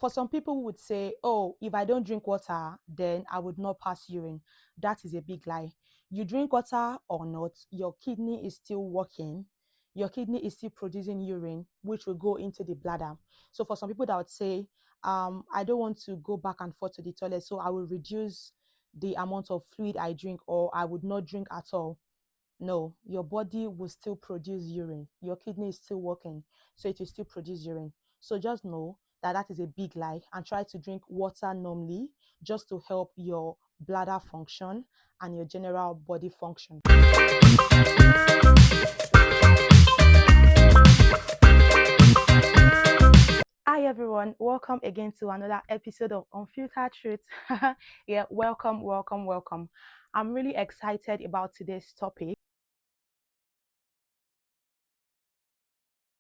For some people who would say, oh, if I don't drink water, then I would not pass urine. That is a big lie. You drink water or not, your kidney is still working. Your kidney is still producing urine, which will go into the bladder. So for some people that would say, I don't want to go back and forth to the toilet, so I will reduce the amount of fluid I drink, or I would not drink at all. No, your body will still produce urine. Your kidney is still working, so it will still produce urine. So just know that that is a big lie, and try to drink water normally, just to help your bladder function and your general body function. Hi everyone, welcome again to another episode of Unfiltered Truth. Yeah, welcome. I'm really excited about today's topic.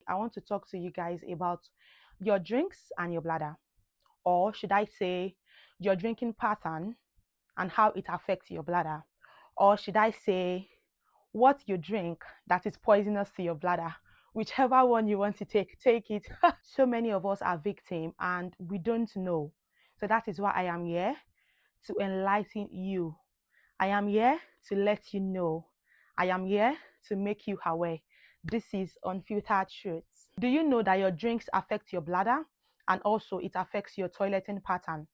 I want to talk to you guys about your drinks and your bladder, or should I say your drinking pattern and how it affects your bladder, or should I say what you drink that is poisonous to your bladder. Whichever one you want to take it. So many of us are victims and we don't know. So that is why I am here to enlighten you. I am here to let you know. I am here to make you aware. This is Unfiltered Truths. Do you know that your drinks affect your bladder and also it affects your toileting pattern?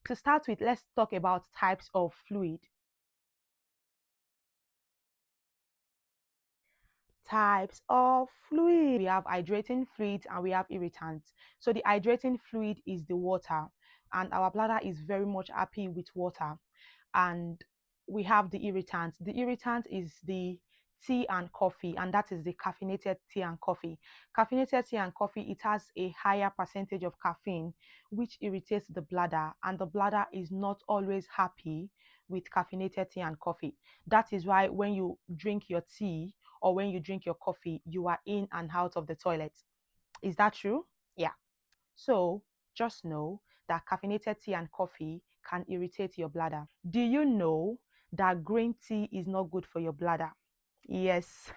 To start with, let's talk about types of fluid. Types of fluid. We have hydrating fluids and we have irritants. So the hydrating fluid is the water, and our bladder is very much happy with water. And we have the irritant. The irritant is the tea and coffee, and that is the caffeinated tea and coffee. Caffeinated tea and coffee, it has a higher percentage of caffeine, which irritates the bladder, and the bladder is not always happy with caffeinated tea and coffee. That is why when you drink your tea or when you drink your coffee, you are in and out of the toilet. Is that true? Yeah. So just know that caffeinated tea and coffee can irritate your bladder. Do you know that green tea is not good for your bladder? Yes,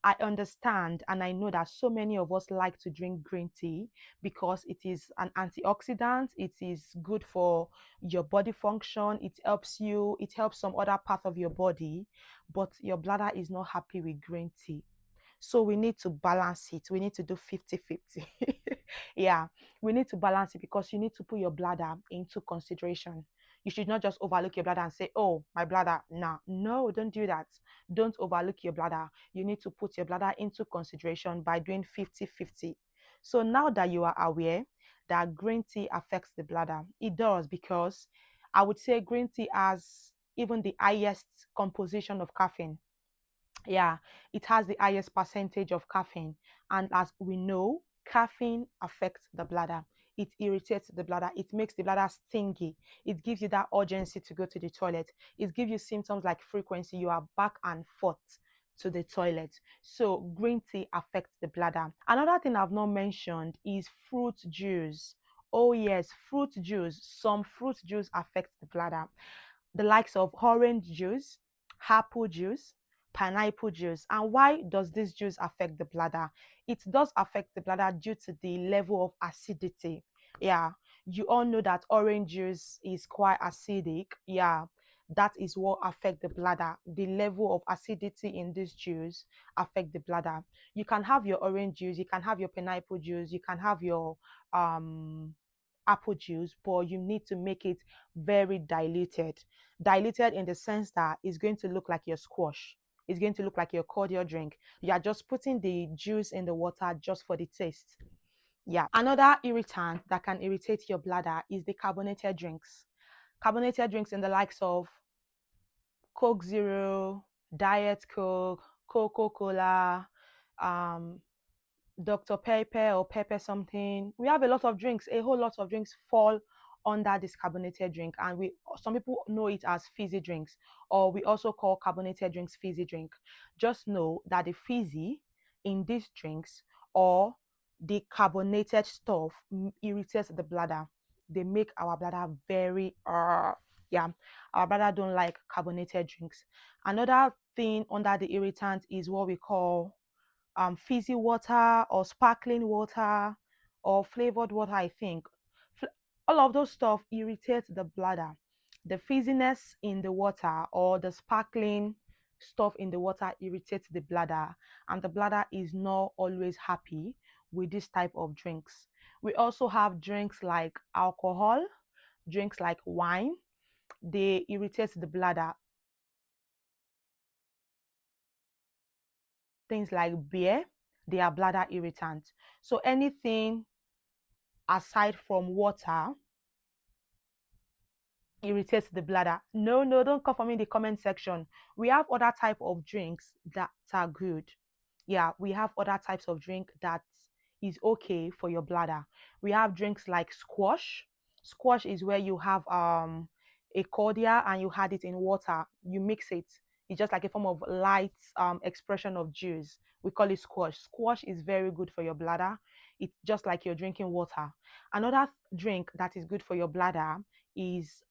I understand, and I know that so many of us like to drink green tea because it is an antioxidant, it is good for your body function, it helps you, it helps some other part of your body, but your bladder is not happy with green tea. So we need to balance it. We need to do 50-50. Yeah, we need to balance it because you need to put your bladder into consideration. You should not just overlook your bladder and say, oh, my bladder, nah. No, don't do that. Don't overlook your bladder. You need to put your bladder into consideration by doing 50-50. So now that you are aware that green tea affects the bladder, it does, because I would say green tea has even the highest composition of caffeine. Yeah, it has the highest percentage of caffeine. And as we know, caffeine affects the bladder. It irritates the bladder. It makes the bladder stingy. It gives you that urgency to go to the toilet. It gives you symptoms like frequency. You are back and forth to the toilet. So green tea affects the bladder. Another thing I've not mentioned is fruit juice. Oh yes, fruit juice. Some fruit juice affects the bladder. The likes of orange juice, apple juice, pineapple juice. And why does this juice affect the bladder? It does affect the bladder due to the level of acidity. Yeah, you all know that orange juice is quite acidic. Yeah, that is what affect the bladder. The level of acidity in this juice affect the bladder. You can have your orange juice, you can have your pineapple juice, you can have your um apple juice, but you need to make it very diluted. Diluted in the sense that it's going to look like your squash. It's going to look like your cordial drink. You are just putting the juice in the water just for the taste. Yeah. Another irritant that can irritate your bladder is the carbonated drinks. Carbonated drinks in the likes of Coke Zero, Diet Coke, Coca-Cola, um, Dr. Pepper or Pepper something. We have a lot of drinks, a whole lot of drinks fall under this carbonated drink, and we some people know it as fizzy drinks, or we also call carbonated drinks fizzy drink. Just know that the fizzy in these drinks or the carbonated stuff irritates the bladder. They make our bladder very yeah, our bladder don't like carbonated drinks. Another thing under the irritant is what we call fizzy water or sparkling water or flavored water, I think. All of those stuff irritate the bladder. The fizziness in the water or the sparkling stuff in the water irritates the bladder, and the bladder is not always happy with this type of drinks. We also have drinks like alcohol, drinks like wine. They irritate the bladder. Things like beer, they are bladder irritants. So anything aside from water irritates the bladder. No, no, don't come for me in the comment section. We have other type of drinks that are good. Yeah, we have other types of drink that is okay for your bladder. We have drinks like squash. Squash is where you have a cordial and you had it in water. You mix it. It's just like a form of light expression of juice. We call it squash. Squash is very good for your bladder. It's just like you're drinking water. Another drink that is good for your bladder is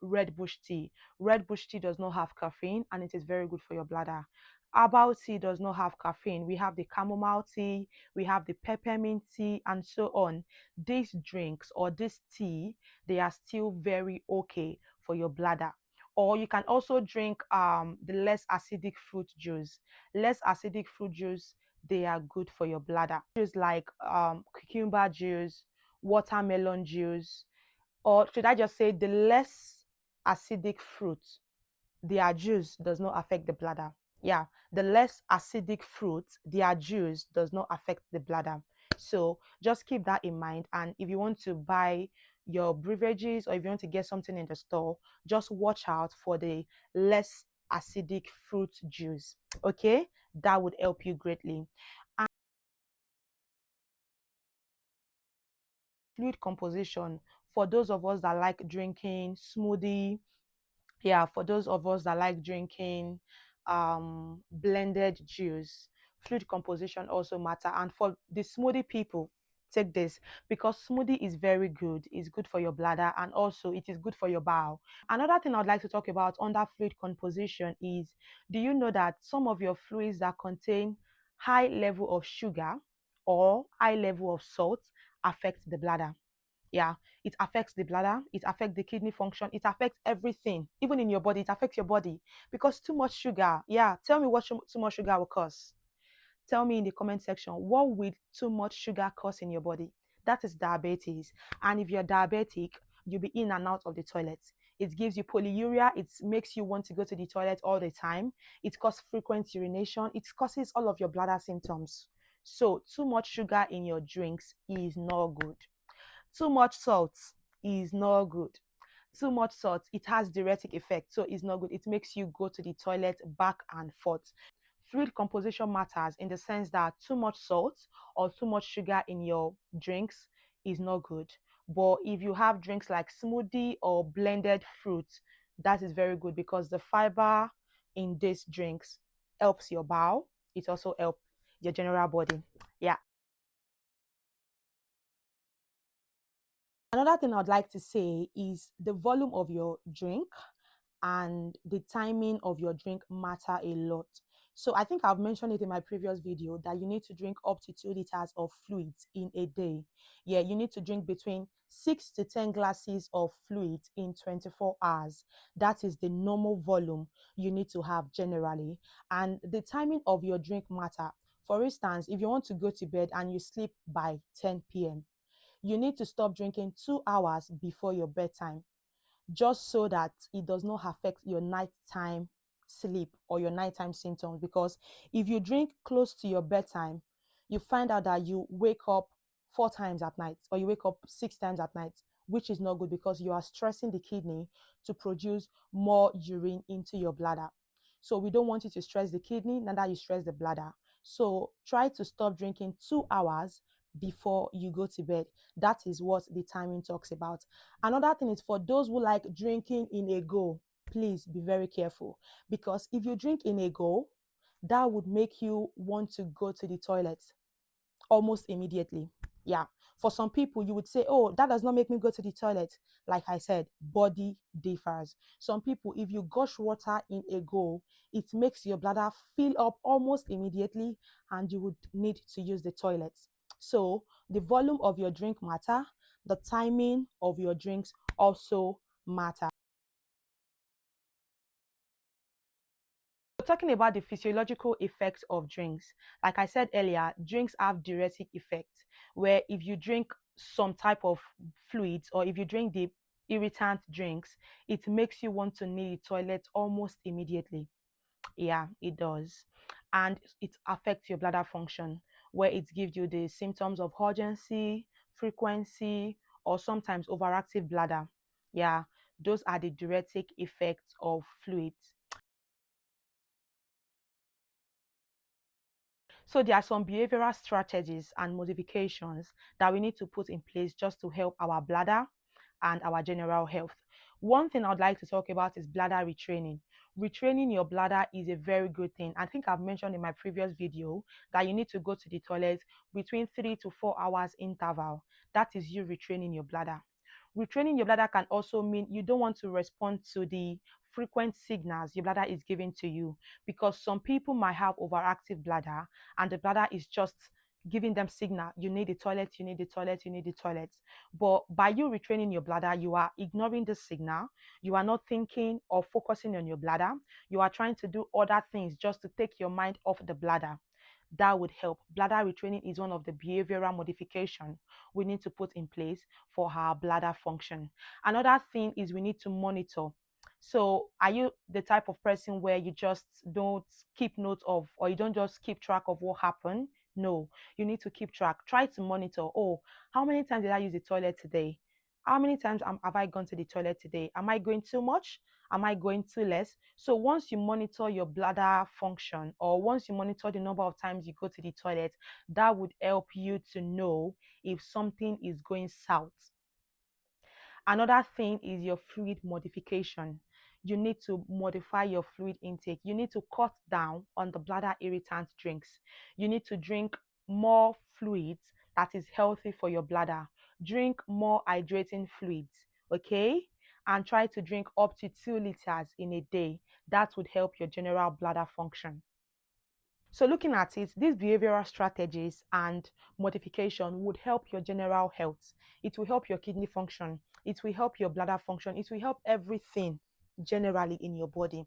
red bush tea. Red bush tea does not have caffeine and it is very good for your bladder. Herbal tea does not have caffeine. We have the chamomile tea, we have the peppermint tea, and so on. These drinks or this tea, they are still very okay for your bladder. Or you can also drink the less acidic fruit juice. Less acidic fruit juice, they are good for your bladder. Juice like cucumber juice, watermelon juice, or should I just say the less acidic fruit, their juice does not affect the bladder. Yeah, the less acidic fruit, their juice does not affect the bladder. So just keep that in mind. And if you want to buy your beverages or if you want to get something in the store, just watch out for the less acidic fruit juice. Okay, that would help you greatly. And fluid composition, for those of us that like drinking smoothie, yeah, for those of us that like drinking blended juice, fluid composition also matter. And for the smoothie people, take this, because smoothie is very good. It's good for your bladder and also it is good for your bowel. Another thing I'd like to talk about under fluid composition is, do you know that some of your fluids that contain high level of sugar or high level of salt affect the bladder? Yeah, it affects the bladder, it affects the kidney function, it affects everything, even in your body. It affects your body because too much sugar, yeah, tell me what too much sugar will cause. Tell me in the comment section, what will too much sugar cause in your body? That is diabetes. And if you're diabetic, you'll be in and out of the toilet. It gives you polyuria. It makes you want to go to the toilet all the time. It causes frequent urination. It causes all of your bladder symptoms. So too much sugar in your drinks is not good. Too much salt is not good. Too much salt, it has diuretic effect, so it's not good. It makes you go to the toilet back and forth. Fluid composition matters in the sense that too much salt or too much sugar in your drinks is not good. But if you have drinks like smoothie or blended fruit, that is very good because the fiber in these drinks helps your bowel. It also helps your general body. Yeah. Another thing I'd like to say is the volume of your drink and the timing of your drink matter a lot. So I think I've mentioned it in my previous video that you need to drink up to 2 liters of fluids in a day. Yeah, you need to drink between 6 to 10 glasses of fluids in 24 hours. That is the normal volume you need to have generally. And the timing of your drink matter. For instance, if you want to go to bed and you sleep by 10 p.m., you need to stop drinking 2 hours before your bedtime, just so that it does not affect your nighttime sleep or your nighttime symptoms. Because if you drink close to your bedtime, you find out that you wake up 4 times at night or you wake up 6 times at night, which is not good because you are stressing the kidney to produce more urine into your bladder. So we don't want you to stress the kidney, neither you stress the bladder. So try to stop drinking 2 hours before you go to bed. That is what the timing talks about. Another thing is for those who like drinking in a go, please be very careful, because if you drink in a go, that would make you want to go to the toilet almost immediately. Yeah. For some people, you would say, oh, that does not make me go to the toilet. Like I said, body differs. Some people, if you gush water in a go, it makes your bladder fill up almost immediately and you would need to use the toilet. So the volume of your drink matter, the timing of your drinks also matter. Talking about the physiological effects of drinks, like I said earlier, drinks have diuretic effects, where if you drink some type of fluids or if you drink the irritant drinks, it makes you want to need the toilet almost immediately. Yeah, it does. And it affects your bladder function, where it gives you the symptoms of urgency, frequency, or sometimes overactive bladder. Yeah, those are the diuretic effects of fluids. So there are some behavioral strategies and modifications that we need to put in place just to help our bladder and our general health. One thing I'd like to talk about is bladder retraining. Retraining your bladder is a very good thing. I think I've mentioned in my previous video that you need to go to the toilet between 3 to 4 hours interval. That is you retraining your bladder. Retraining your bladder can also mean you don't want to respond to the frequent signals your bladder is giving to you, because some people might have overactive bladder and the bladder is just giving them signal, you need the toilet, you need the toilet, you need the toilet. But by you retraining your bladder, you are ignoring the signal, you are not thinking or focusing on your bladder, you are trying to do other things just to take your mind off the bladder. That would help. Bladder retraining is one of the behavioral modification we need to put in place for our bladder function. Another thing is we need to monitor. So are you the type of person where you just don't keep note of, or you don't just keep track of what happened? No, you need to keep track. Try to monitor. Oh, how many times did I use the toilet today? How many times have I gone to the toilet today? Am I going too much? Am I going too less? So once you monitor your bladder function, or once you monitor the number of times you go to the toilet, that would help you to know if something is going south. Another thing is your fluid modification. You need to modify your fluid intake. You need to cut down on the bladder irritant drinks. You need to drink more fluids that is healthy for your bladder. Drink more hydrating fluids, okay? And try to drink up to 2 liters in a day. That would help your general bladder function. So looking at it, these behavioral strategies and modification would help your general health. It will help your kidney function. It will help your bladder function. It will help everything generally in your body.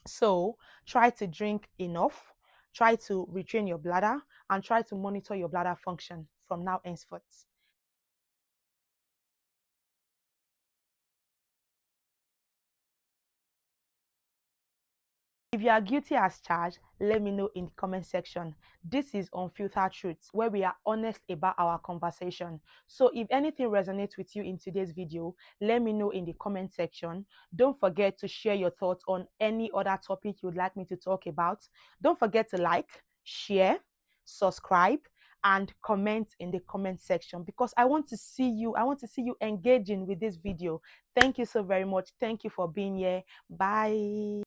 So try to drink enough, try to retrain your bladder, and try to monitor your bladder function from now henceforth. If you are guilty as charged, let me know in the comment section. This is Unfiltered Truths, where we are honest about our conversation. So if anything resonates with you in today's video, let me know in the comment section. Don't forget to share your thoughts on any other topic you'd like me to talk about. Don't forget to like, share, subscribe, and comment in the comment section, because I want to see you engaging with this video. Thank you so very much. Thank you for being here. Bye.